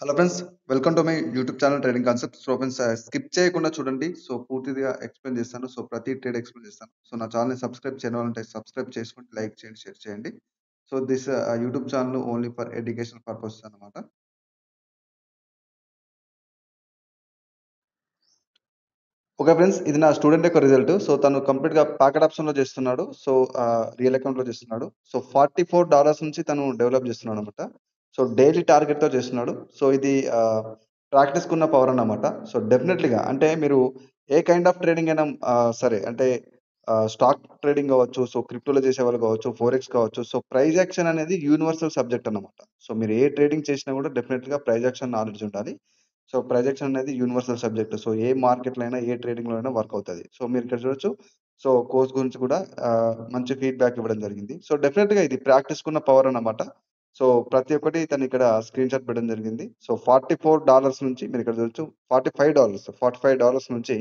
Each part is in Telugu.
Hello friends, welcome to my YouTube channel trading concepts. So friends, skip చేయకుండా చూడండి. సో పూర్తిగా ఎక్స్‌ప్లెయిన్ చేస్తాను. సో ప్రతి ట్రేడ్ ఎక్స్‌ప్లెయిన్ చేస్తాను. సో నా ఛానల్‌ని సబ్స్క్రైబ్ చేయని వాళ్ళుంటే సబ్స్క్రైబ్ చేసుకోండి, లైక్ చేయండి, షేర్ చేయండి. So this YouTube channel only for educational purposes అన్నమాట. ఓకే ఫ్రెండ్స్, ఇది నా స్టూడెంట్ యొక్క రిజల్ట్. సో తను కంప్లీట్‌గా పాకెట్ ఆప్షన్‌లో చేస్తున్నాడు. సో రియల్ అకౌంట్‌లో చేస్తున్నాడు. సో $44 నుంచి తను డెవలప్ చేస్తున్నాడన్నమాట. సో డైలీ టార్గెట్‌తో చేస్తున్నాడు. సో ఇది ప్రాక్టీస్‌కున్న పవర్ అన్నమాట. సో డెఫినెట్‌లీగా అంటే మీరు ఏ కైండ్ ఆఫ్ ట్రేడింగ్ అయినా సరే అంటే స్టాక్ ట్రేడింగ్ కావచ్చు, సో క్రిప్టోలో చేసేవాళ్ళు కావచ్చు, ఫోరెక్స్ కావచ్చు. సో ప్రైస్ యాక్షన్ అనేది యూనివర్సల్ సబ్జెక్ట్ అన్నమాట. సో మీరు ఏ ట్రేడింగ్ చేసినా కూడా డెఫినెట్‌గా ప్రైస్ యాక్షన్ నాలెడ్జ్ ఉండాలి. సో ప్రొజెక్షన్ అనేది యూనివర్సల్ సబ్జెక్ట్. సో ఏ మార్కెట్‌లో అయినా, ఏ ట్రేడింగ్‌లో అయినా వర్క్ అవుతది. సో మీరిక్కడ చూడొచ్చు. సో కోర్స్ గురించి కూడా మంచి ఫీడ్‌బ్యాక్ ఇవ్వడం జరిగింది. సో డెఫినెట్‌గా ఇది ప్రాక్టీస్‌కున్న పవర్ అన్నమాట. సో ప్రతి ఒక్కటి తను ఇక్కడ స్క్రీన్‌షాట్ పెట్టడం జరిగింది. సో $44 నుంచి మీరిక్కడ చూడొచ్చు. $45 నుంచి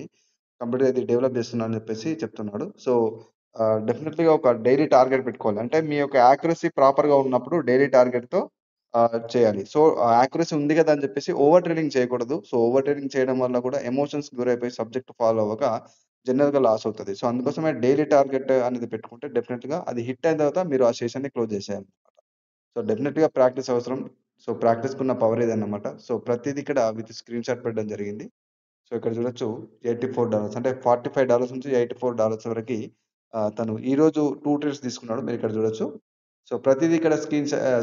కంప్లీట్‌గా ఇది డెవలప్ చేస్తున్నా అని చెప్పేసి చెప్తున్నాడు. సో డెఫినెట్‌లీగా ఒక డైలీ టార్గెట్ పెట్టుకోవాలి. అంటే మీ యొక్క యాక్యురసీ ప్రాపర్‌గా ఉన్నప్పుడు డైలీ టార్గెట్‌తో చేయాలి. సో, యాక్యురసీ ఉంది గదా! అని జెప్పేసి ఓవర్ ట్రేడింగ్ చేయకూడదు. సో, ఓవర్ ట్రేడింగ్ చేయడం వల్ల గూడా ఎమోషన్స్‌కి గురైపోయి సబ్జెక్ట్ ఫాలో అవ్వక జనరల్‌గా లాస్ అవుతది. సో, అందుకోసమే డైలీ టార్గెట్ అనేది పెట్టుకుంటే డెఫినెట్‌గా అది హిట్ అయిన తర్వాత మీరు ఆ సెషన్‌ని క్లోజ్ చేసేయాలి. సో, డెఫినెట్‌గా ప్రాక్టీస్ అవసరం. సో, ప్రాక్టీస్‌కున్న పవర్ ఇదన్నమాట. సో, ప్రతీది ఇక్కడ విత్ స్క్రీన్‌షాట్ పెట్టడం జరిగింది. సో, ఇక్కడ చూడొచ్చు. $84 అంటే $45 నుంచి $84 వరకి తను ఈరోజు 2 ట్రేడ్స్ తీసుకున్నాడు. మీరిక్కడ చూడొచ్చు. సో, ప్రతీది ఇక్కడ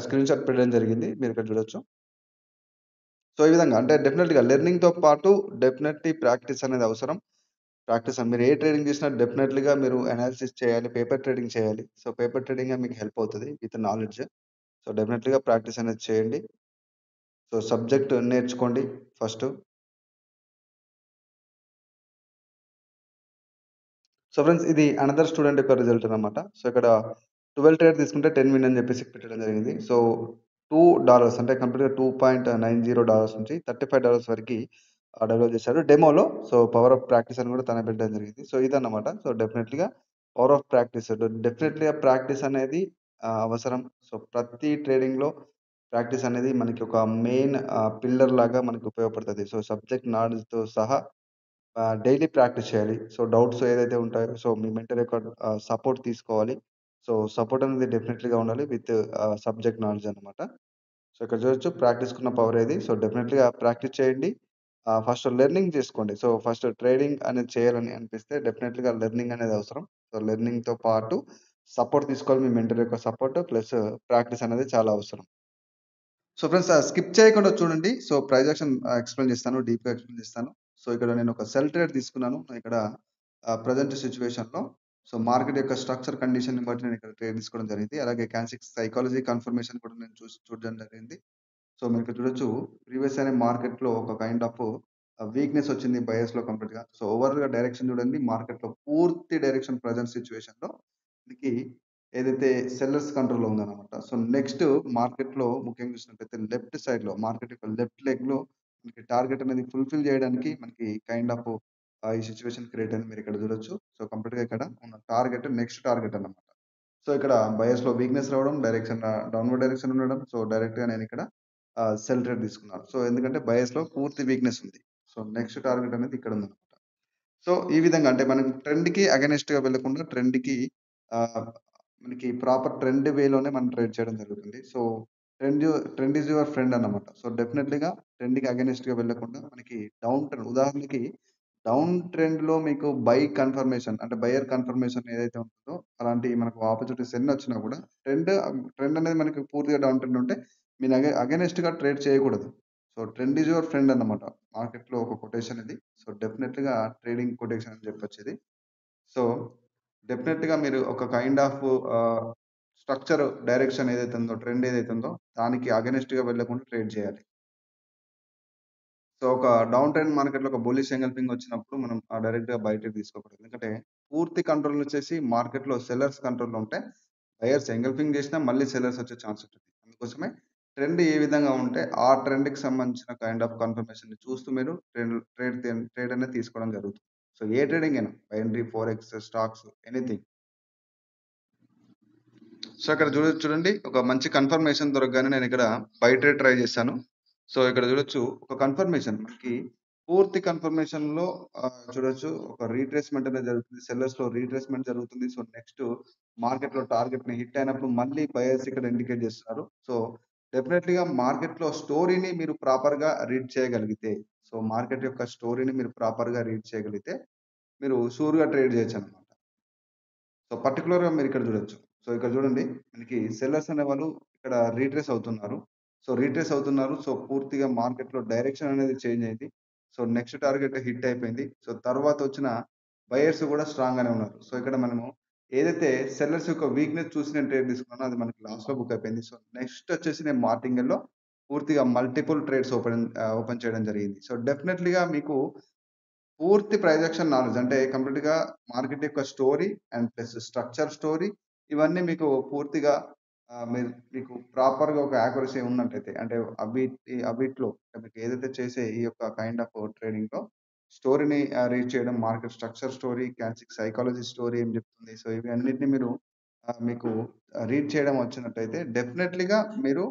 స్క్రీన్‌షాట్ పెట్టడం జరిగింది. మీరిక్కడ చూడొచ్చు. సో, ఈ విధంగా అంటే డెఫినెట్‌గా లెర్నింగ్‌తో పాటు డెఫినెట్‌లీ ప్రాక్టీస్ అనేది అవసరం. మీరు ఏ ట్రేడింగ్ చేసినా డెఫినెట్‌లీగా మీరు అనాలిసిస్ చేయాలి. పేపర్ ట్రేడింగ్ చేయాలి. సో, పేపర్ ట్రేడింగే మీకు హెల్ప్ అవుతది విత్ నాలెడ్జ్. సో, డెఫినెట్‌లీగా ప్రాక్టీస్ అనేది చేయండి. సో, సబ్జెక్ట్ నేర్చుకోండి ఫస్టు. సో, ఫ్రెండ్స్ ఇది అనదర్ స్టూడెంట్ యొక్క రిజల్ట్ అన్నమాట. సో, ఇక్కడ 12 ట్రేడ్ తీసుకుంటే 10 విన్ అని చెప్పేసి పెట్టడం జరిగింది. సో, $2 అంటే కంప్లీట్‌గా $2.90 నుంచి $35 వరకి డెవలప్ చేశారు. డెమోలో సో, పవర్ ఆఫ్ ప్రాక్టీస్ అని కూడా తనే పెట్టడం జరిగింది. సో, ఇదన్నమాట. సో, డెఫినెట్‌లీగా పవర్ ఆఫ్ ప్రాక్టీస్. డెఫినెట్‌లీగా ప్రాక్టీస్ అనేది అవసరం. సో, ప్రతి ట్రేడింగ్‌లో ప్రాక్టీస్ అనేది మనకి ఒక మెయిన్ పిల్లర్ లాగా మనకు ఉపయోగపడతది. సో, సబ్జెక్ట్ నాలెడ్జ్‌తో సహా డైలీ ప్రాక్టీస్ చేయాలి. సో, డౌట్స్ ఏదైతే ఉంటాయో సో, మీ మెంటర్ యొక్క సపోర్ట్ తీసుకోవాలి. సో, సపోర్ట్ అనేది డెఫినెట్‌లీగా ఉండాలి విత్ సబ్జెక్ట్ నాలెడ్జ్ అన్నమాట. సో, ఇక్కడ చూడొచ్చు ప్రాక్టీస్‌కున్న పవర్ ఏది. సో, డెఫినెట్‌లీగా ప్రాక్టీస్ చేయండి. ఫస్ట్ లెర్నింగ్ చేసుకోండి. సో, ఫస్ట్ ట్రేడింగ్ అనేది చేయాలని అనిపిస్తే డెఫినెట్‌లీగా లెర్నింగ్ అనేది అవసరం. సో, లెర్నింగ్‌తో పాటు సపోర్ట్ తీసుకోవాలి. మీ మెంటర్ యొక్క సపోర్ట్ ప్లస్ ప్రాక్టీస్ అనేది చాలా అవసరం. సో ఫ్రెండ్స్, స్కిప్ చేయకుండా చూడండి. సో ప్రైస్ యాక్షన్ ఎక్స్‌ప్లెయిన్ చేస్తాను. డీప్‌గా ఎక్స్‌ప్లెయిన్ చేస్తాను. సో ఇక్కడ నేను ఒక సెల్ ట్రేడ్ తీసుకున్నాను. ఇక్కడ ప్రెజెంట్ సిట్యుయేషన్‌లో సో మార్కెట్ యొక్క స్ట్రక్చర్ కండిషన్‌ని బట్టి నేను ఇక్కడ ట్రేడ్ తీసుకోవడం జరిగింది. అలాగే క్యాండిల్స్ సైకాలజీ కన్ఫర్మేషన్ కూడా నేను చూడడం జరిగింది. సో మీరిక్కడ చూడొచ్చు. ప్రీవియస్ అనే మార్కెట్‌లో ఒక కైండ్ ఆఫ్ వీక్‌నెస్ వచ్చింది బయర్స్‌లో కంప్లీట్‌గా. సో ఓవరాల్‌గా డైరెక్షన్ చూడండి. మార్కెట్‌లో పూర్తి డైరెక్షన్ ప్రెజెంట్ సిట్యుయేషన్‌లో మనకి ఏదైతే సెల్లర్స్ కంట్రోల్‌లో ఉందన్నమాట. సో నెక్స్ట్ మార్కెట్‌లో ముఖ్యంగా చూసినట్టయితే లెఫ్ట్ సైడ్‌లో మార్కెట్ యొక్క లెఫ్ట్ లెగ్‌లో మనకి టార్గెట్ అనేది ఫుల్‌ఫిల్ చేయడానికి మనకి కైండ్ ఆఫ్ ఈ సిట్యుయేషన్ క్రియేట్ అయింది. మీరిక్కడ చూడొచ్చు. సో కంప్లీట్‌గా ఇక్కడ ఉన్న టార్గెట్ నెక్స్ట్ టార్గెట్ అన్నమాట. సో ఇక్కడ బయర్స్‌లో వీక్‌నెస్ రావడం, డైరెక్షన్ డౌన్‌వర్డ్ డైరెక్షన్ ఉండడం. సో డైరెక్ట్‌గా నేనిక్కడ సెల్ ట్రేడ్ తీసుకున్నాను. సో ఎందుకంటే బయర్స్‌లో పూర్తి వీక్‌నెస్ ఉంది. సో నెక్స్ట్ టార్గెట్ అనేది ఇక్కడ ఉందన్నమాట. సో ఈ విధంగా అంటే మనం ట్రెండ్‌కి అగైనెస్ట్‌గా వెళ్ళకుండా ట్రెండ్‌కి ఆహ్, మనకి ప్రాపర్ ట్రెండ్ వేలోనే మనం ట్రేడ్ చేయడం జరుగుతుంది. So trend trend is your friend అన్నమాట. సో డెఫినెట్‌లీగా ట్రెండ్‌కి అగైనెస్ట్‌గా వెళ్ళకుండా మనకి డౌన్ ట్రెండ్ ఉదాహరణకి డౌన్ ట్రెండ్‌లో మీకు బై కన్ఫర్మేషన్ అంటే బయర్ కన్ఫర్మేషన్ ఏదైతే ఉంటుందో అలాంటి మనకు ఆపర్చునిటీస్ ఎన్నొచ్చినా కూడా ట్రెండ్ అనేది మనకి పూర్తిగా డౌన్ ట్రెండ్ ఉంటే మీరు అగైనెస్ట్‌గా ట్రేడ్ చేయకూడదు. So trend is your friend అన్నమాట. మార్కెట్‌లో ఒక కొటేషన్ ఇది. సో డెఫినెట్‌గా ట్రేడింగ్ కొటేషన్ అని చెప్పొచ్చిది. సో డెఫినెట్‌గా మీరు ఒక కైండ్ ఆఫ్ ఆహ్, స్ట్రక్చర్ డైరెక్షన్ ఏదైతే ఉందో, ట్రెండ్ ఏదైతే ఉందో దానికి అగైనెస్ట్‌గా వెళ్ళకుండా ట్రేడ్ చేయాలి. సో ఒక డౌన్ ట్రెండ్ మార్కెట్‌లో ఒక బుల్లిష్ ఎంగల్ఫింగ్ వచ్చినప్పుడు మనం డైరెక్ట్‌గా బై ట్రేడ్ తీసుకోకూడదు. ఎందుకంటే పూర్తి కంట్రోల్ వచ్చేసి మార్కెట్‌లో సెల్లర్స్ కంట్రోల్‌లో ఉంటే బయర్స్ ఎంగల్ఫింగ్ చేసినా మళ్ళీ సెల్లర్స్ వచ్చే ఛాన్స్ ఉంటుంది. అందుకోసమే ట్రెండ్ ఏ విధంగా ఉంటే ఆ ట్రెండ్‌కి సంబంధించిన కైండ్ ఆఫ్ కన్ఫర్మేషన్‌ని చూస్తూ మీరు ట్రేడ్ అనేది తీసుకోవడం జరుగుతుంది. సో ఏ ట్రేడింగ్ అయినా binary, forex, stocks anything. So అక్కడ చూడండి ఒక మంచి కన్ఫర్మేషన్ దొరకగానే నేనిక్కడ బై ట్రేడ్ ట్రై చేశాను. సో, ఇక్కడ చూడొచ్చు ఒక కన్ఫర్మేషన్ మనకి పూర్తి కన్ఫర్మేషన్‌లో చూడొచ్చు ఒక రీట్రేస్‌మెంట్ అనేది జరుగుతుంది. సెల్లర్స్‌లో రీట్రేస్‌మెంట్ జరుగుతుంది. సో, నెక్స్ట్ మార్కెట్‌లో టార్గెట్‌ని హిట్ అయినప్పుడు మళ్ళీ బయర్స్ ఇక్కడ ఇండికేట్ చేస్తున్నారు. సో, డెఫినెట్‌లీగా మార్కెట్‌లో స్టోరీని మీరు ప్రాపర్‌గా రీడ్ చేయగలిగితే, సో, మార్కెట్ యొక్క స్టోరీని మీరు ప్రాపర్‌గా రీడ్ చేయగలిగితే, మీరు షూర్‌గా ట్రేడ్ చేయొచ్చనమాట. సో, పర్టిక్యులర్‌గా మీరిక్కడ జూడొచ్చు. సో, ఇక్కడ జూడండి మనకి సెల్లర్స్ అనేవాళ్ళు ఇక్కడ రీట్రేస్ అవుతున్నారు. సో, రీట్రేస్ అవుతున్నారు. సో, పూర్తిగా మార్కెట్‌లో డైరెక్షన్ అనేది చేంజ్ అయింది. సో, నెక్స్ట్ టార్గెట్ హిట్ అయిపోయింది. సో, తర్వాతొచ్చిన బయర్స్ గూడా స్ట్రాంగ్‌గానే ఉన్నారు. సో, ఇక్కడ మనము ఏదైతే సెల్లర్స్ యొక్క వీక్‌నెస్ చూసి నేను ట్రేడ్ తీసుకున్నానో అది మనకి లాస్‌లో బుక్ అయిపోయింది. సో, నెక్స్ట్ వచ్చేసి నేను మార్టింగల్‌లో పూర్తిగా మల్టిపుల్ ట్రేడ్స్ ఓపెన్ చేయడం జరిగింది. సో, డెఫినెట్‌లీగా మీకు పూర్తి ప్రైజెక్షన్ నాలెడ్జ్ అంటే కంప్లీట్‌గా మార్కెట్ యొక్క story and plus structure story ఇవన్నీ మీకు పూర్తిగా మీకు ప్రాపర్‌గా ఒక యాక్యురసీ ఉన్నట్టయితే అంటే అవిట్లో మీకు ఏదైతే చేసే ఈ యొక్క కైండ్ ఆఫ్ ట్రేడింగ్‌లో స్టోరీని రీడ్ చేయడం, మార్కెట్ స్ట్రక్చర్ స్టోరీ, క్యాన్సిక్ సైకాలజీ స్టోరీ ఏం చెప్తుంది. సో, ఇవి అన్నిటిని మీరు మీకు రీడ్ చేయడం వచ్చినట్టయితే డెఫినెట్‌లీగా మీరు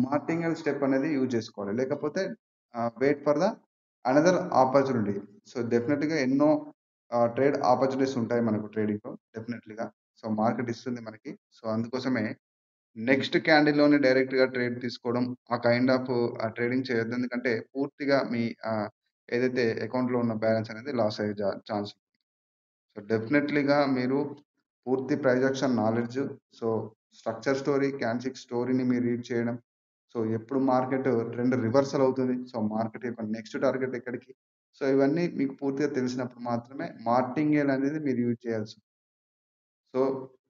మార్టింగల్ స్టెప్ అనేది యూజ్ చేసుకోవాలి. లేకపోతే wait for the another opportunity. So, డెఫినెట్‌గా ఎన్నో ట్రేడ్ ఆపర్చునిటీస్ ఉంటాయి మనకు ట్రేడింగ్‌లో డెఫినెట్‌లీగా. సో, మార్కెట్ ఇస్తుంది మనకి. సో, అందుకోసమే నెక్స్ట్ క్యాండిల్‌లోనే డైరెక్ట్‌గా ట్రేడ్ తీసుకోవడం, ఆ కైండ్ ఆఫ్ ట్రేడింగ్ చేయొద్దు. ఎందుకంటే పూర్తిగా మీ ఏదైతే అకౌంట్‌లో ఉన్న బ్యాలెన్స్ అనేది లాస్ అయ్యే ఛాన్స్. సో, డెఫినెట్‌లీగా మీరు పూర్తి price action knowledge, so, structure story, candlestick స్టోరీని మీరు రీడ్ చేయడం. సో, ఎప్పుడు మార్కెట్ ట్రెండ్ రివర్సల్ అవుతుంది. సో, మార్కెట్ యొక్క నెక్స్ట్ టార్గెట్ ఎక్కడికి. సో, ఇవన్నీ మీకు పూర్తిగా తెలిసినప్పుడు మాత్రమే మార్టింగేల్ అనేది మీరు యూజ్ చేయాల్సి సో,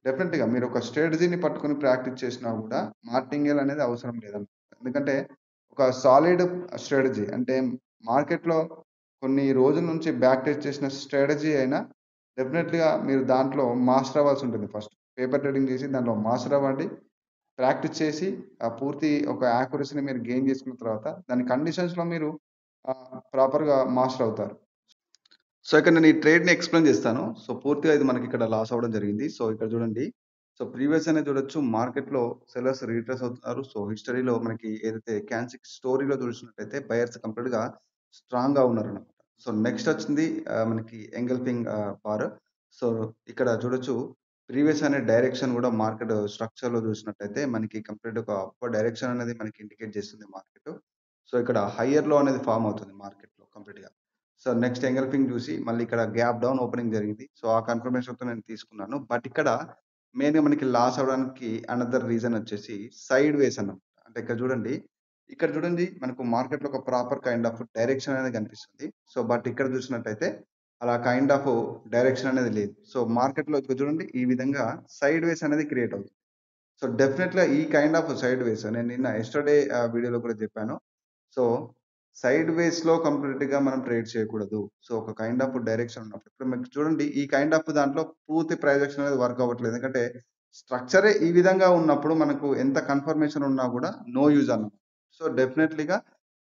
డెఫినెట్‌గా మీరొక స్ట్రాటజీని పట్టుకొని ప్రాక్టీస్ చేసినా గూడా మార్టింగేల్ అనేది అవసరం లేదనమాట. ఎందుకంటే, ఒక సాలిడ్ స్ట్రాటజీ అంటే మార్కెట్‌లో కొన్ని రోజుల నుంచి బ్యాక్ టెస్ట్ చేసిన స్ట్రాటజీ అయినా డెఫినెట్‌గా మీరు దాంట్లో మాస్టర్ అవ్వాల్సి ఉంటుంది ఫస్ట్. పేపర్ ట్రేడింగ్ చేసి దాంట్లో మాస్టర్ అవ్వండి. ప్రాక్టీస్ చేసి పూర్తి ఒక యాక్యురసీని మీరు గెయిన్ చేసుకున్న తర్వాత దాని కండిషన్స్‌లో మీరు ప్రాపర్‌గా మాస్టర్ అవుతారు. సో, ఇక్కడ నేను ఈ ట్రేడ్‌ని ఎక్స్‌ప్లెయిన్ చేస్తాను. సో, పూర్తిగా ఇది మనకిక్కడ లాస్ అవ్వడం జరిగింది. సో, ఇక్కడ చూడండి. సో, ప్రీవియస్ అనేది చూడొచ్చు మార్కెట్‌లో సెల్లర్స్ రీట్రేస్ అవుతున్నారు. సో, హిస్టరీలో మనకి ఏదైతే క్యాన్సిక్ స్టోరీలో చూసినట్టయితే బయర్స్ కంప్లీట్‌గా స్ట్రాంగ్‌గా ఉన్నారన్నమాట. సో, నెక్స్ట్ వచ్చింది మనకి ఎంగల్ఫింగ్ బార్. సో, ఇక్కడ చూడొచ్చు ప్రీవియస్ అనే డైరెక్షన్ కూడా మార్కెట్ స్ట్రక్చర్‌లో చూసినట్టయితే మనకి కంప్లీట్ ఒక అప్పర్ డైరెక్షన్ అనేది మనకి ఇండికేట్ చేస్తుంది మార్కెట్. సో, ఇక్కడ హైయర్ లో అనేది ఫార్మ్ అవుతుంది మార్కెట్‌లో కంప్లీట్‌గా. సో, నెక్స్ట్ ఎంగల్ఫింగ్ జూసి మళ్ళీ ఇక్కడ గ్యాప్ డౌన్ ఓపెనింగ్ జరిగింది. సో, ఆ కన్ఫర్మేషన్‌తో నేను తీసుకున్నాను. బట్ ఇక్కడ మెయిన్‌గా మనకి లాస్ అవ్వడానికి అనదర్ రీజన్ వచ్చేసి సైడ్ వేస్ అన్నమాట. అంటే ఇక్కడ చూడండి. ఇక్కడ చూడండి మనకు మార్కెట్‌లో ఒక ప్రాపర్ కైండ్ ఆఫ్ డైరెక్షన్ అనేది కనిపిస్తుంది. సో, బట్ ఇక్కడ చూసినట్టయితే అలా కైండ్ ఆఫ్ డైరెక్షన్ అనేది లేదు. సో, మార్కెట్‌లో ఇక్కడ చూడండి ఈ విధంగా సైడ్ వేస్ అనేది క్రియేట్ అవుతుంది. సో, డెఫినెట్‌గా ఈ కైండ్ ఆఫ్ సైడ్ వేస్ నేను నిన్న యెస్టర్‌డే వీడియోలో కూడా చెప్పాను. సో, సైడ్ వేస్‌లో కంప్లీట్‌గా మనం ట్రేడ్ చేయకూడదు. సో, ఒక కైండ్ ఆఫ్ డైరెక్షన్ ఉన్నప్పుడు. ఇప్పుడు మీకు చూడండి ఈ కైండ్ ఆఫ్ దాంట్లో పూర్తి ప్రొజెక్షన్ అనేది వర్క్ అవ్వట్లేదు. ఎందుకంటే స్ట్రక్చరే ఈ విధంగా ఉన్నప్పుడు మనకు ఎంత కన్ఫర్మేషన్ ఉన్నా కూడా నో యూజ్ అన్నమాట. సో, డెఫినెట్‌లీగా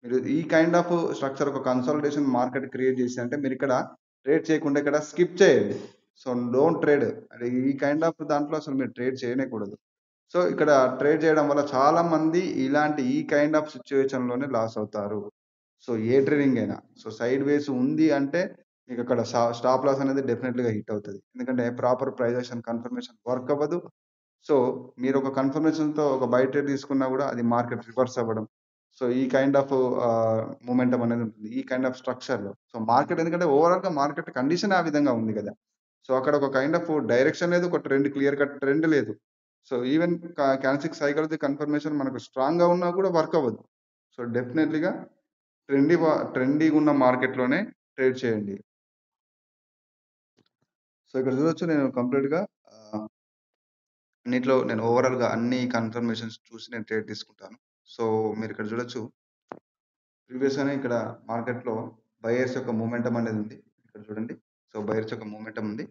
మీరు ఈ కైండ్ ఆఫ్ స్ట్రక్చర్ ఒక కన్సాలిడేషన్ మార్కెట్ క్రియేట్ చేసి మీరిక్కడ ట్రేడ్ చేయకుండా ఇక్కడ స్కిప్ చేయండి. So, don't trade. అంటే ఈ కైండ్ ఆఫ్ దాంట్లో అసలు మీరు ట్రేడ్ చేయనేకూడదు. సో, ఇక్కడ ట్రేడ్ చేయడం వల్ల చాలా మంది ఇలాంటి ఈ కైండ్ ఆఫ్ సిట్యుయేషన్‌లోనే లాస్ అవుతారు. సో, ఏ ట్రేడింగ్ అయినా. సో, సైడ్ వేస్ ఉంది అంటే మీకక్కడ స్టాప్ లాస్ అనేది డెఫినెట్‌లీగా హిట్ అవుతది. ఎందుకంటే proper price action confirmation work అవ్వదు. సో, మీరొక కన్ఫర్మేషన్‌తో ఒక బై ట్రేడ్ తీసుకున్నా గూడా అది మార్కెట్ రివర్స్ అవ్వడం. సో, ఈ కైండ్ ఆఫ్ మొమెంటం అనేది ఉంటుంది. ఈ కైండ్ ఆఫ్ స్ట్రక్చర్‌లో. సో, మార్కెట్ ఎందుకంటే ఓవరాల్‌గా మార్కెట్ కండిషన్ ఆ విధంగా ఉంది గదా! సో, అక్కడ ఒక కైండ్ ఆఫ్ డైరెక్షన్ లేదు. ఒక ట్రెండ్ క్లియర్ కట్ ట్రెండ్ లేదు. సో, ఈవెన్ క్యాన్సిక్ సైకాలజీ కన్ఫర్మేషన్ మనకు స్ట్రాంగ్‌గా ఉన్నా కూడా వర్క్ అవ్వదు. సో, డెఫినెట్‌లీగా ట్రెండీగున్న మార్కెట్‌లోనే ట్రేడ్ చేయండి. సో, ఇక్కడ చూడొచ్చు నేను కంప్లీట్‌గా ఆహ్, అన్నిట్లో నేను ఓవరాల్‌గా అన్ని కన్ఫర్మేషన్స్ చూసి నేను ట్రేడ్ తీసుకుంటాను. సో, మీరిక్కడ చూడొచ్చు ప్రీవియస్‌గానే ఇక్కడ మార్కెట్‌లో బయర్స్ యొక్క మొమెంటం అనేది ఉంది. ఇక్కడ చూడండి. సో, బయర్స్ యొక్క మొమెంటం ఉంది.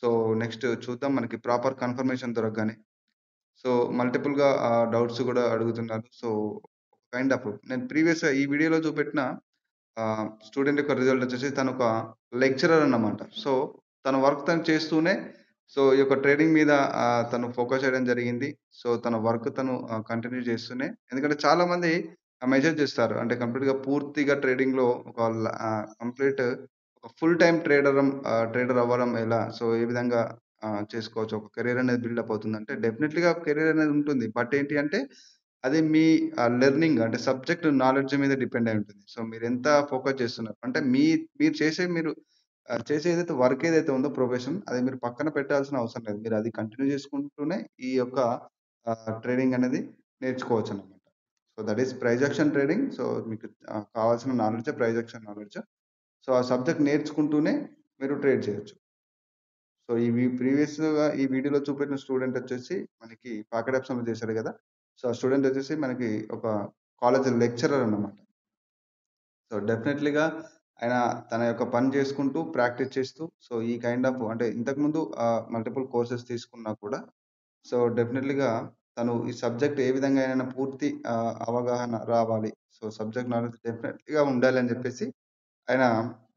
సో, నెక్స్ట్ చూద్దాం మనకి ప్రాపర్ కన్ఫర్మేషన్ దొరకగానే సో, మల్టిపుల్‌గా డౌట్స్ గూడా అడుగుతున్నారు. సో, కైండ్ ఆఫ్ నేను ప్రీవియస్‌గా ఈ వీడియోలో చూపెట్టిన స్టూడెంట్ యొక్క రిజల్ట్ వచ్చేసి తనొక లెక్చరర్ అన్నమాట. సో, తన వర్క్ తను చేస్తూనే సో, ఈ యొక్క ట్రేడింగ్ మీద తను ఫోకస్ చేయడం జరిగింది. సో, తన వర్క్ తను కంటిన్యూ చేస్తూనే ఎందుకంటే చాలామంది మెజర్ చేస్తారు. అంటే కంప్లీట్‌గా పూర్తిగా ట్రేడింగ్‌లో కంప్లీట్ ఒక ఫుల్ టైమ్ ట్రేడర్ అవ్వడం ఎలా? సో, ఏ విధంగా చేసుకోవచ్చు? ఒక కెరియర్ అనేది బిల్డప్ అవుతుందంటే డెఫినెట్‌లీగా కెరియర్ అనేది ఉంటుంది. బట్ ఏంటి అంటే అది మీ లెర్నింగ్ అంటే సబ్జెక్ట్ నాలెడ్జ్ మీద డిపెండ్ అయి ఉంటుంది. సో, మీరెంత ఫోకస్ చేస్తున్నారు. అంటే మీరు చేసే ఏదైతే వర్క్ ఏదైతే ఉందో ప్రొఫెషన్ అది మీరు పక్కన పెట్టాల్సిన అవసరం లేదు. మీరు అది కంటిన్యూ చేసుకుంటూనే ఈ యొక్క ట్రేడింగ్ అనేది నేర్చుకోవచ్చనమాట. So, that is price action trading. So, మీకు కావాల్సిన నాలెడ్జే ప్రైస్ యాక్షన్ నాలెడ్జ్. సో, ఆ సబ్జెక్ట్ నేర్చుకుంటూనే మీరు ట్రేడ్ చేయొచ్చు. సో, ప్రీవియస్‌గా ఈ వీడియోలో చూపెట్టిన స్టూడెంట్ వచ్చేసి మనకి పాకెట్ ఆప్షన్‌లో చేశాడు గదా! సో, ఆ స్టూడెంట్ వచ్చేసి మనకి ఒక కాలేజ్ లెక్చరర్ అన్నమాట. సో, డెఫినెట్‌లీగా ఆయన తన యొక్క పని చేసుకుంటూ, ప్రాక్టీస్ చేస్తూ సో, ఈ కైండ్ ఆఫ్ అంటే ఇంతకుముందు మల్టిపుల్ కోర్సెస్ తీసుకున్నా కూడా సో, డెఫినెట్‌లీగా తను ఈ సబ్జెక్ట్ ఏ విధంగా అయినా పూర్తి అవగాహన రావాలి. సో, సబ్జెక్ట్ నాలెడ్జ్ డెఫినెట్‌లీగా ఉండాలి అని చెప్పేసి ఆయన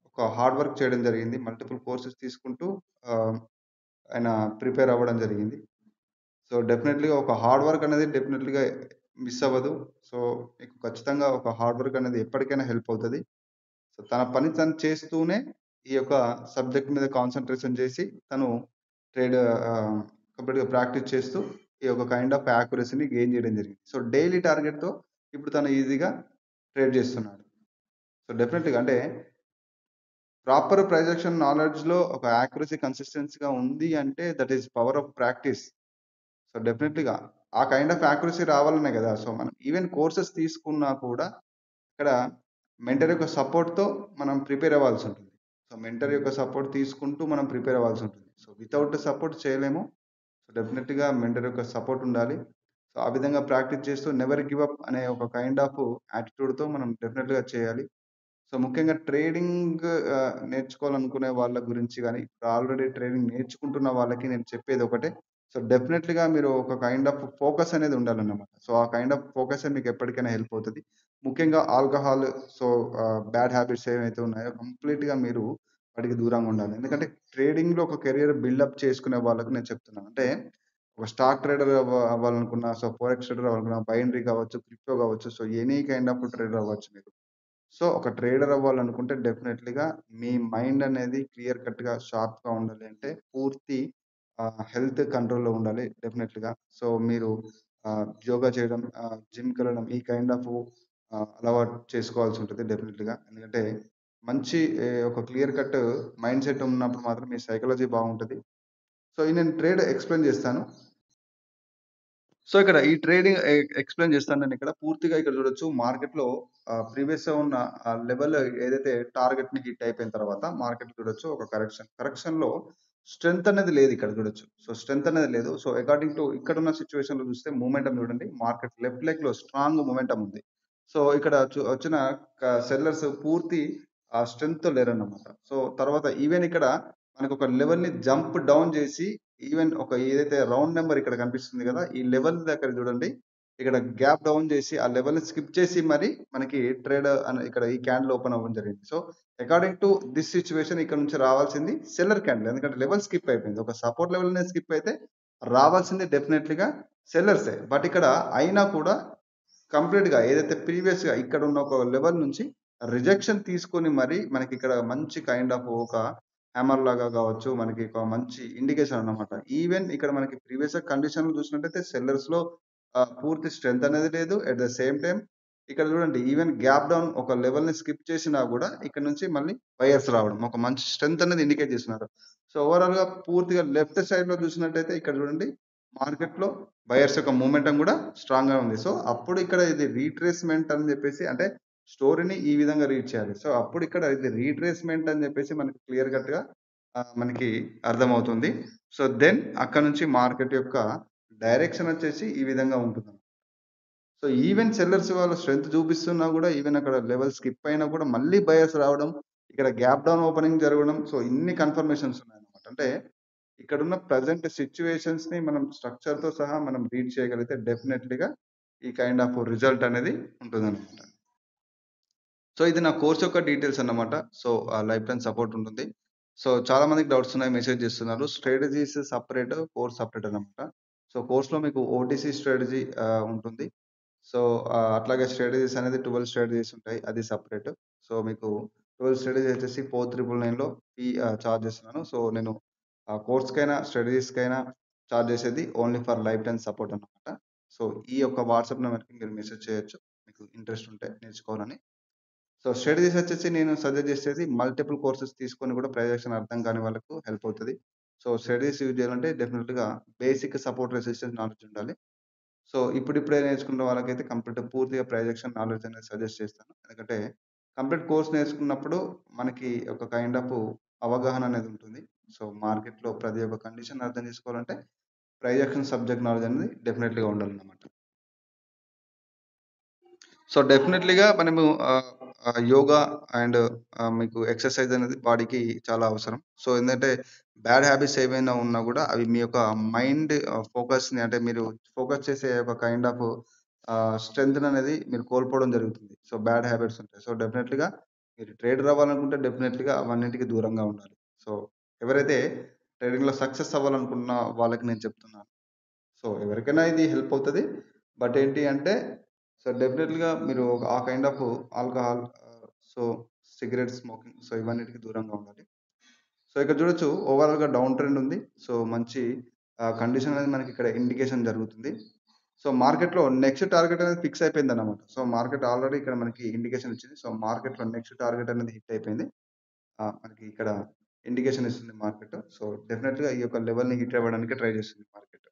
ఒక హార్డ్ వర్క్ చేయడం జరిగింది. మల్టిపుల్ కోర్సెస్ తీసుకుంటూ ఆహ్, ఆయన ప్రిపేర్ అవ్వడం జరిగింది. సో, డెఫినెట్‌లీగా ఒక హార్డ్ వర్క్ అనేది డెఫినెట్‌లీగా మిస్ అవ్వదు. సో, మీకు ఖచ్చితంగా ఒక హార్డ్ వర్క్ అనేది ఎప్పటికైనా హెల్ప్ అవుతది. సో, తన పని తను చేస్తూనే ఈ యొక్క సబ్జెక్ట్ మీద కాన్సంట్రేషన్ చేసి తను ట్రేడ్ ఆహ్, కంప్లీట్‌గా ప్రాక్టీస్ చేస్తూ ఈ యొక్క కైండ్ ఆఫ్ యాక్యురసీని గెయిన్ చేయడం జరిగింది. సో, డైలీ టార్గెట్‌తో ఇప్పుడు తను ఈజీగా ట్రేడ్ చేస్తున్నాడు. సో, డెఫినెట్‌లీగా అంటే ప్రాపర్ ప్రైస్ యాక్షన్ నాలెడ్జ్‌లో ఒక యాక్యురసీ కన్సిస్టెన్సీ‌గా ఉంది అంటే that is power of practice. So, డెఫినెట్‌లీగా ఆ కైండ్ ఆఫ్ యాక్యురసీ రావాలనే గదా! సో, మనం ఈవెన్ కోర్సెస్ తీసుకున్నా కూడా ఇక్కడ మెంటర్ యొక్క సపోర్ట్‌తో మనం ప్రిపేర్ అవ్వాల్సుంటుంది. సో, మెంటర్ యొక్క సపోర్ట్ తీసుకుంటూ మనం ప్రిపేర్ అవ్వాల్సుంటుంది. సో, వితౌట్ సపోర్ట్ చేయలేము. సో, డెఫినెట్‌గా మెంటర్ యొక్క సపోర్ట్ ఉండాలి. సో, ఆ విధంగా ప్రాక్టీస్ చేస్తూ నెవర్ గివ్ అప్ అనే ఒక కైండ్ ఆఫ్ యాటిట్యూడ్‌తో మనం డెఫినెట్‌గా చేయాలి. సో, ముఖ్యంగా ట్రేడింగ్ నేర్చుకోవాలనుకునే వాళ్ళ గురించి గాని, ఇప్పుడు ఆల్రెడీ ట్రేడింగ్ నేర్చుకుంటున్న వాళ్ళకి నేను చెప్పేదొకటే. సో, డెఫినెట్‌లీగా మీరు ఒక కైండ్ ఆఫ్ ఫోకస్ అనేది ఉండాలన్నమాట. సో, ఆ కైండ్ ఆఫ్ ఫోకసే మీకు ఎప్పటికైనా హెల్ప్ అవుతది. ముఖ్యంగా ఆల్కహాల్ సో, బ్యాడ్ హ్యాబిట్స్ ఏవైతే ఉన్నాయో కంప్లీట్‌గా మీరు వాటికి దూరంగా ఉండాలి. ఎందుకంటే ట్రేడింగ్‌లో ఒక కెరియర్ బిల్డప్ చేసుకునే వాళ్ళకి నేను చెప్తున్నాను. అంటే ఒక స్టాక్ ట్రేడర్ అవ్వాలనుకున్నా, సో, ఫోరెక్స్ ట్రేడర్ అవ్వాలనుకున్నా, బైనరీ కావచ్చు, క్రిప్టో కావచ్చు, so, any kind of trader అవ్వచ్చు మీరు. సో, ఒక ట్రేడర్ అవ్వాలనుకుంటే డెఫినెట్‌లీగా మీ మైండ్ అనేది క్లియర్ కట్‌గా, షార్ప్‌గా ఉండాలి అంటే పూర్తి హెల్త్ కంట్రోల్‌లో ఉండాలి డెఫినెట్‌లీగా. సో, మీరు యోగా చేయడం, జిమ్‌కెళ్ళడం ఈ కైండ్ ఆఫ్ అలవాటు చేసుకోవాల్సి ఉంటది డెఫినెట్‌లీగా. ఎందుకంటే మంచి ఒక క్లియర్ కట్ మైండ్‌సెట్ ఉన్నప్పుడు మాత్రం మీ సైకాలజీ బాగుంటది. సో, ఈ నేను ట్రేడ్ ఎక్స్‌ప్లెయిన్ చేస్తాను. సో, ఇక్కడ ఈ ట్రేడింగ్ ఎక్స్‌ప్లెయిన్ చేస్తాను నేనిక్కడ. పూర్తిగా ఇక్కడ చూడొచ్చు మార్కెట్‌లో ప్రీవియస్‌గా ఉన్న లెవెల్ ఏదైతే టార్గెట్‌ని హిట్ అయిపోయిన తర్వాత మార్కెట్ చూడొచ్చు ఒక కరెక్షన్. కరెక్షన్‌లో స్ట్రెంత్ అనేది లేదు ఇక్కడ చూడొచ్చు. సో, స్ట్రెంత్ అనేది లేదు. సో, అకార్డింగ్ టు ఇక్కడున్న సిట్యుయేషన్‌లో చూస్తే మొమెంటమ్ చూడండి. మార్కెట్ లెఫ్ట్ లెగ్‌లో స్ట్రాంగ్ మొమెంటమ్ ఉంది. సో, ఇక్కడ వచ్చిన సెల్లర్స్ పూర్తి స్ట్రెంగ్త్‌తో లేరన్నమాట. సో, తర్వాత ఈవెన్ ఇక్కడ మనకొక లెవెల్‌ని జంప్ డౌన్ చేసి ఈవెన్ ఒక ఏదైతే రౌండ్ నంబర్ ఇక్కడ కనిపిస్తుంది గదా! ఈ లెవెల్ దగ్గర చూడండి. ఇక్కడ గ్యాప్ డౌన్ చేసి ఆ లెవెల్‌ని స్కిప్ చేసి మరి మనకి ట్రేడ్ ఇక్కడ ఈ క్యాండిల్ ఓపెన్ అవ్వడం జరిగింది. So, according to this situation ఇక్కడ నుంచి రావాల్సింది సెల్లర్ క్యాండిల్. ఎందుకంటే లెవెల్ స్కిప్ అయిపోయింది. ఒక సపోర్ట్ లెవెల్ అనేది స్కిప్ అయితే రావాల్సింది డెఫినైట్‌లీగా సెల్లర్సే. బట్ ఇక్కడ అయినా కూడా కంప్లీట్‌గా ఏదైతే ప్రీవియస్‌గా ఇక్కడున్న ఒక లెవెల్ నుంచి రిజెక్షన్ తీసుకొని మరి మనకిక్కడ మంచి కైండ్ ఆఫ్ ఒక హామర్ లాగా గావచ్చు, మనకి ఒక మంచి ఇండికేషన్ అన్నమాట. ఈవెన్ ఇక్కడ మనకి ప్రీవియస్‌గా కండిషన్‌లో చూసినట్టయితే సెల్లర్స్‌లో పూర్తి స్ట్రెంత్ అనేది లేదు. అట్ ద సేమ్ టైమ్ ఇక్కడ చూడండి ఈవెన్ గ్యాప్ డౌన్ ఒక లెవెల్‌ని స్కిప్ చేసినా గూడా ఇక్కడ నుంచి మళ్ళీ బయర్స్ రావడం. ఒక మంచి స్ట్రెంత్ అనేది ఇండికేట్ చేస్తున్నారు. సో, ఓవరాల్‌గా పూర్తిగా లెఫ్ట్ సైడ్‌లో చూసినట్టయితే ఇక్కడ చూడండి మార్కెట్‌లో బయర్స్ యొక్క మూవ్‌మెంటం గూడా స్ట్రాంగ్‌గా ఉంది. సో, అప్పుడు ఇక్కడ ఇది రీట్రేస్‌మెంట్ అని జెప్పేసి అంటే స్టోరీని ఈ విధంగా రీడ్ చేయాలి. సో, అప్పుడు ఇక్కడ ఇది రీట్రేస్‌మెంట్ అని జెప్పేసి మనకి క్లియర్ కట్‌గా మనకి అర్థమవుతుంది. సో, దెన్ అక్కడి నుంచి మార్కెట్ యొక్క డైరెక్షన్ వచ్చేసి ఈ విధంగా ఉంటుంది. సో, ఈవెన్ సెల్లర్స్ వాళ్ళు స్ట్రెంత్ చూపిస్తున్నా గూడా ఈవెన్ అక్కడ లెవెల్ స్కిప్ అయినా కూడా మళ్ళీ బయర్స్ రావడం, ఇక్కడ గ్యాప్ డౌన్ ఓపెనింగ్ జరగడం. సో, ఇన్ని కన్ఫర్మేషన్స్ ఉన్నాయన్నమాట. అంటే ఇక్కడున్న ప్రెజెంట్ సిట్యుయేషన్స్‌ని మనం స్ట్రక్చర్‌తో సహా మనం రీడ్ చేయగలిగితే డెఫినెట్‌లీగా ఈ కైండ్ ఆఫ్ రిజల్ట్ అనేది ఉంటుందన్నమాట. సో, ఇది నా కోర్స్ యొక్క డీటెయిల్స్ అన్నమాట. సో, లైఫ్ టైమ్ సపోర్ట్ ఉంటుంది. సో, చాలా మందికి డౌట్స్ ఉన్నాయి. మెసేజ్ చేస్తున్నారు. స్ట్రాటజీస్ సెపరేట్, కోర్స్ సెపరేట్ అన్నమాట. సో, కోర్స్‌లో మీకు ఓటీసీ స్ట్రాటజీ ఉంటుంది. సో, అట్లాగే స్ట్రాటజీస్ అనేది 12 స్ట్రాటజీస్ ఉంటాయి. అది సెపరేట్. సో, మీకు 12 స్ట్రాటజీస్ వచ్చేసి 4999లో చార్జ్ చేస్తున్నాను. సో, నేను కోర్స్‌కైనా, స్ట్రాటజీస్‌కైనా చార్జ్ చేసేది only for life time support అన్నమాట. సో, ఈ యొక్క వాట్సాప్ నెంబర్‌కి మీరు మెసేజ్ చేయొచ్చు. మీకు ఇంట్రెస్ట్ ఉంటే నేర్చుకోవాలని. సో, స్ట్రాటజీస్ వచ్చేసి నేను సజెస్ట్ చేసేది మల్టిపుల్ కోర్సెస్ తీసుకొని కూడా ప్రజెక్షన్ అర్థం కాని వాళ్ళకు హెల్ప్ అవుతది. సో, స్ట్రాటజీస్ యూజ్ చేయాలంటే డెఫినిట్‌గా బేసిక్ సపోర్ట్ రెసిస్టెన్స్ నాలెడ్జ్ ఉండాలి. సో, ఇప్పుడిప్పుడే నేర్చుకున్న వాళ్ళకైతే పూర్తిగా ప్రొజెక్షన్ నాలెడ్జ్ అనేది సజెస్ట్ చేస్తాను. ఎందుకంటే, కంప్లీట్ కోర్స్ నేర్చుకున్నప్పుడు మనకి ఒక కైండ్ ఆఫ్ అవగాహన అనేది ఉంటుంది. సో, మార్కెట్‌లో ప్రతి ఒక్క కండిషన్ అర్థం చేసుకోవాలంటే, ప్రొజెక్షన్ సబ్జెక్ట్ నాలెడ్జ్ అనేది డెఫినెట్‌లీగా ఉండాలన్నమాట. సో, డెఫినెట్‌లీగా మనము యోగా అండ్ మీకు ఎక్సర్‌సైజ్ అనేది బాడీకి చాలా అవసరం. సో, ఏందంటే బ్యాడ్ హ్యాబిట్స్ ఏవైనా ఉన్నా గూడా అవి మీ యొక్క మైండ్ ఫోకస్‌ని అంటే మీరు ఫోకస్ చేసే ఒక కైండ్ ఆఫ్ స్ట్రెంగ్త్‌ననేది మీరు కోల్పోవడం జరుగుతుంది. సో, బ్యాడ్ హ్యాబిట్స్ ఉంటాయి. సో, డెఫినెట్‌లీగా మీరు ట్రేడర్ అవ్వాలనుకుంటే డెఫినెట్‌లీగా అవన్నిటికి దూరంగా ఉండాలి. సో, ఎవరైతే ట్రేడింగ్‌లో సక్సెస్ అవ్వాలనుకున్న వాళ్ళకి నేను చెప్తున్నాను. సో, ఎవరికైనా ఇది హెల్ప్ అవుతది. బట్ ఏంటి అంటే, సో, డెఫినెట్‌లీగా మీరు ఆ kind of alcohol so, cigarette smoking so, ఇవన్నిటికి దూరంగా ఉండాలి. సో, ఇక్కడ చూడొచ్చు ఓవరాల్‌గా డౌన్ ట్రెండ్ ఉంది. సో, మంచి కండిషన్ అనేది మనకి ఇక్కడ ఇండికేషన్ జరుగుతుంది. సో, మార్కెట్‌లో నెక్స్ట్ టార్గెట్ అనేది ఫిక్స్ అయిపోయిందన్నమాట. సో, మార్కెట్ ఆల్రెడీ ఇక్కడ మనకి ఇండికేషన్ ఇచ్చింది. సో, మార్కెట్‌లో నెక్స్ట్ టార్గెట్ అనేది హిట్ అయిపోయింది. మనకి ఇక్కడ ఇండికేషన్ ఇస్తుంది మార్కెట్. సో, డెఫినెట్‌గా ఈ యొక్క లెవెల్‌ని హిట్ అవ్వడానికి ట్రై చేస్తుంది మార్కెట్.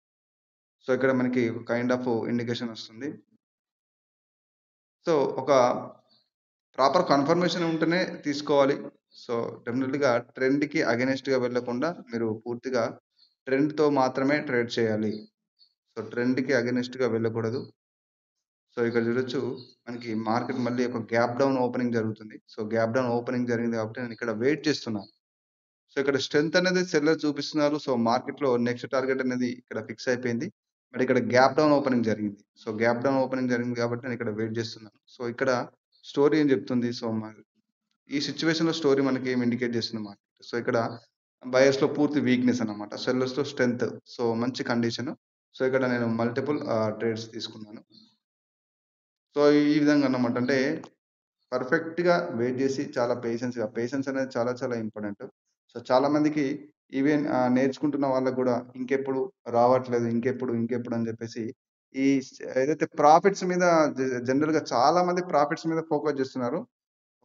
సో, ఇక్కడ మనకి ఒక కైండ్ ఆఫ్ ఇండికేషన్ వస్తుంది. సో, ఒక ప్రాపర్ కన్ఫర్మేషన్ ఉంటేనే తీసుకోవాలి. సో, డెఫినిట్‌గా ట్రెండ్‌కి అగైనెస్ట్‌గా వెళ్ళకుండా మీరు పూర్తిగా ట్రెండ్‌తో మాత్రమే ట్రేడ్ చేయాలి. సో, ట్రెండ్‌కి అగైనెస్ట్‌గా వెళ్ళకూడదు. సో, ఇక్కడ చూడొచ్చు మనకి మార్కెట్ మళ్ళీ ఒక గ్యాప్ డౌన్ ఓపెనింగ్ జరుగుతుంది. సో, గ్యాప్ డౌన్ ఓపెనింగ్ జరిగింది కాబట్టి నేను ఇక్కడ వెయిట్ చేస్తున్నా. సో, ఇక్కడ స్ట్రెంత్ అనేది సెల్లర్ చూపిస్తున్నారు. సో, మార్కెట్‌లో నెక్స్ట్ టార్గెట్ అనేది ఇక్కడ ఫిక్స్ అయిపోయింది. బట్ ఇక్కడ గ్యాప్ డౌన్ ఓపెనింగ్ జరిగింది. సో, గ్యాప్ డౌన్ ఓపెనింగ్ జరిగింది కాబట్టి నేను ఇక్కడ వెయిట్ చేస్తున్నాను. సో, ఇక్కడ స్టోరీ ఏం చెప్తుంది? సో, ఈ సిట్యుయేషన్‌లో స్టోరీ మనకి ఏం ఇండికేట్ చేస్తుంది మార్కెట్. సో, ఇక్కడ బయర్స్‌లో పూర్తి వీక్‌నెస్ అన్నమాట. సెల్లర్స్‌లో స్ట్రెంత్. సో, మంచి కండిషన్. సో, ఇక్కడ నేను మల్టిపుల్ ట్రేడ్స్ తీసుకున్నాను. సో, ఈ విధంగా అన్నమాట. అంటే పర్ఫెక్ట్‌గా వెయిట్ జేసి చాలా పేషెన్స్ అనేది చాలా చాలా ఇంపార్టెంట్. సో, చాలా మందికి ఈవెన్ నేర్చుకుంటున్న వాళ్ళకి గూడా ఇంకెప్పుడు రావట్లేదు. ఇంకెప్పుడు అని జెప్పేసి ఈ ఏదైతే ప్రాఫిట్స్ మీద జనరల్‌గా చాలా మంది ప్రాఫిట్స్ మీద ఫోకస్ జేస్తున్నారు.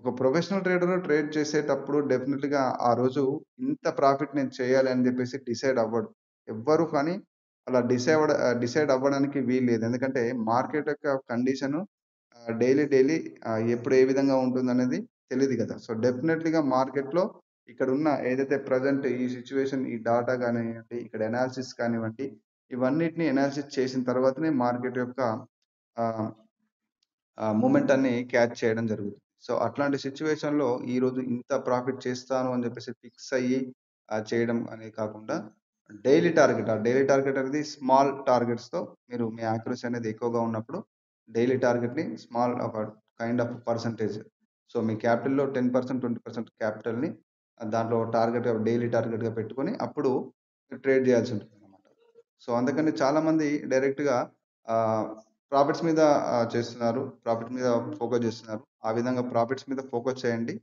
ఒక ప్రొఫెషనల్ ట్రేడర్ ట్రేడ్ చేసేటప్పుడు డెఫినిట్‌గా ఆ రోజు ఇంత ప్రాఫిట్ నేను చేయాలి అని జెప్పేసి డిసైడ్ అవ్వడు. ఎవ్వరు కానీ అలా డిసైడ్ అవ్వడానికి వీల్లేదు. ఎందుకంటే మార్కెట్ యొక్క కండిషను డైలీ ఎప్పుడు ఏ విధంగా ఉంటుందనేది తెలీదు గదా! సో, డెఫినెట్‌లీగా మార్కెట్‌లో ఇక్కడున్న ఏదైతే ప్రెజెంట్ ఈ సిట్యుయేషన్ ఈ డాటా గానివ్వండి, ఇక్కడ అనాలిసిస్ కానివ్వండి, ఇవన్నిటిని అనాలిసిస్ చేసిన తర్వాతనే మార్కెట్ యొక్క ఆహ్ మూమెంటాన్ని క్యాచ్ చేయడం జరుగుతుంది. సో, అట్లాంటి సిట్యుయేషన్‌లో ఈరోజు ఇంత ప్రాఫిట్ చేస్తాను అని చెప్పేసి ఫిక్స్ అయ్యి చేయడం అనేది కాకుండా డైలీ టార్గెట్ అనేది స్మాల్ టార్గెట్స్‌తో మీరు మీ యాక్యురసీ అనేది ఎక్కువగా ఉన్నప్పుడు డైలీ టార్గెట్‌ని స్మాల్ ఒక కైండ్ ఆఫ్ పర్సెంటేజ్ సో, మీ క్యాపిటల్‌లో 10%, 20% క్యాపిటల్‌ని దాంట్లో డైలీ టార్గెట్‌గా పెట్టుకొని అప్పుడు ట్రేడ్ చేయాల్సి ఉంటుందన్నమాట. సో, అందుకని చాలామంది డైరెక్ట్‌గా ఆహ్, ప్రాఫిట్స్ మీద చేస్తున్నారు. ప్రాఫిట్ మీద ఫోకస్ చేస్తున్నారు. ఆ విధంగా ప్రాఫిట్స్ మీద ఫోకస్ చేయండి.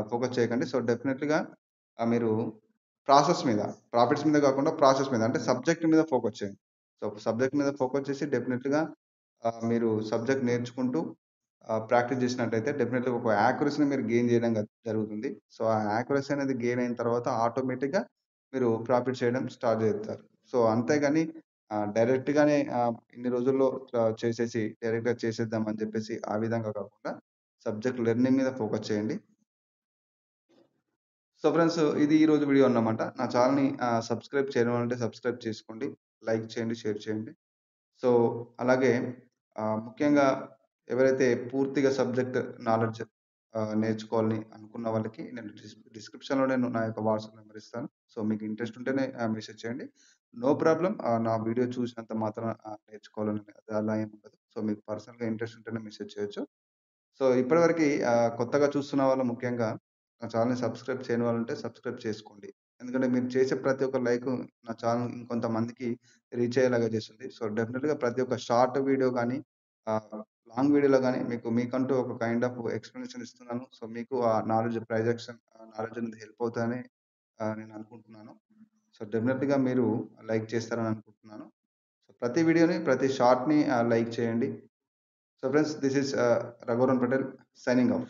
ఫోకస్ చేయకండి. సో, డెఫినెట్‌లీగా మీరు ప్రాసెస్ మీద, ప్రాఫిట్స్ మీద కాకుండా ప్రాసెస్ మీద అంటే సబ్జెక్ట్ మీద ఫోకస్ చేయండి. సో, సబ్జెక్ట్ మీద ఫోకస్ చేసి డెఫినెట్‌గా మీరు సబ్జెక్ట్ నేర్చుకుంటూ ప్రాక్టీస్ చేసినట్టయితే డెఫినెట్‌గా ఒక యాక్యురసీని మీరు గెయిన్ చేయడం జరుగుతుంది. సో, ఆ యాక్యురసీ అనేది గెయిన్ అయిన తర్వాత ఆటోమేటిక్‌గా మీరు ప్రాఫిట్ చేయడం స్టార్ట్ చేస్తారు. సో, అంతేగాని డైరెక్ట్‌గానే ఇన్ని రోజుల్లో చేసేసి డైరెక్ట్‌గా చేసేద్దాం అని చెప్పేసి ఆ విధంగా కాకుండా సబ్జెక్ట్ లెర్నింగ్ మీద ఫోకస్ చేయండి. సో, ఫ్రెండ్స్ ఇది ఈరోజు వీడియో అన్నమాట. నా ఛానెల్‌ని సబ్స్క్రైబ్ చేయని వాళ్ళుంటే సబ్స్క్రైబ్ చేసుకోండి. లైక్ చేయండి, షేర్ చేయండి. సో, అలాగే ముఖ్యంగా ఎవరైతే పూర్తిగా సబ్జెక్ట్ నాలెడ్జ్ నేర్చుకోవాలని అనుకున్న వాళ్ళకి నేను డిస్క్రిప్షన్‌లో నేను నా యొక్క వాట్సాప్ నంబర్ ఇస్తాను. సో, మీకు ఇంట్రెస్ట్ ఉంటేనే మెసేజ్ చేయండి. నో ప్రాబ్లమ్ నా వీడియో చూసినంత మాత్రాన నేర్చుకోవాలని అలా ఏమి ఉండదు. సో, మీకు పర్సనల్‌గా ఇంట్రెస్ట్ ఉంటేనే మెసేజ్ చేయొచ్చు. సో, ఇప్పటివరకి కొత్తగా చూస్తున్న వాళ్ళు ముఖ్యంగా నా ఛానెల్‌ని సబ్స్క్రైబ్ చేయని వాళ్ళుంటే సబ్స్క్రైబ్ చేసుకోండి. ఎందుకంటే మీరు చేసే ప్రతి ఒక్క లైకు నా ఛానెల్ ఇంకొంతమందికి రీచ్ అయ్యేలాగా చేస్తుంది. సో, డెఫినిట్‌గా ప్రతి ఒక్క షార్ట్ వీడియో గాని, లాంగ్ వీడియోలో గాని మీకంటూ ఒక కైండ్ ఆఫ్ ఎక్స్‌ప్లనేషన్ ఇస్తున్నాను. సో, మీకు ఆ నాలెడ్జ్ ప్రొజెక్షన్ నాలెడ్జ్ అనేది హెల్ప్ అవుతదని నేను అనుకుంటున్నాను. సో, డెఫినెట్‌గా మీరు లైక్ చేస్తారని అనుకుంటున్నాను. సో, ప్రతి వీడియోని, ప్రతి షార్ట్‌ని లైక్ చేయండి. So, friends this is Raghuvaran Patel signing off.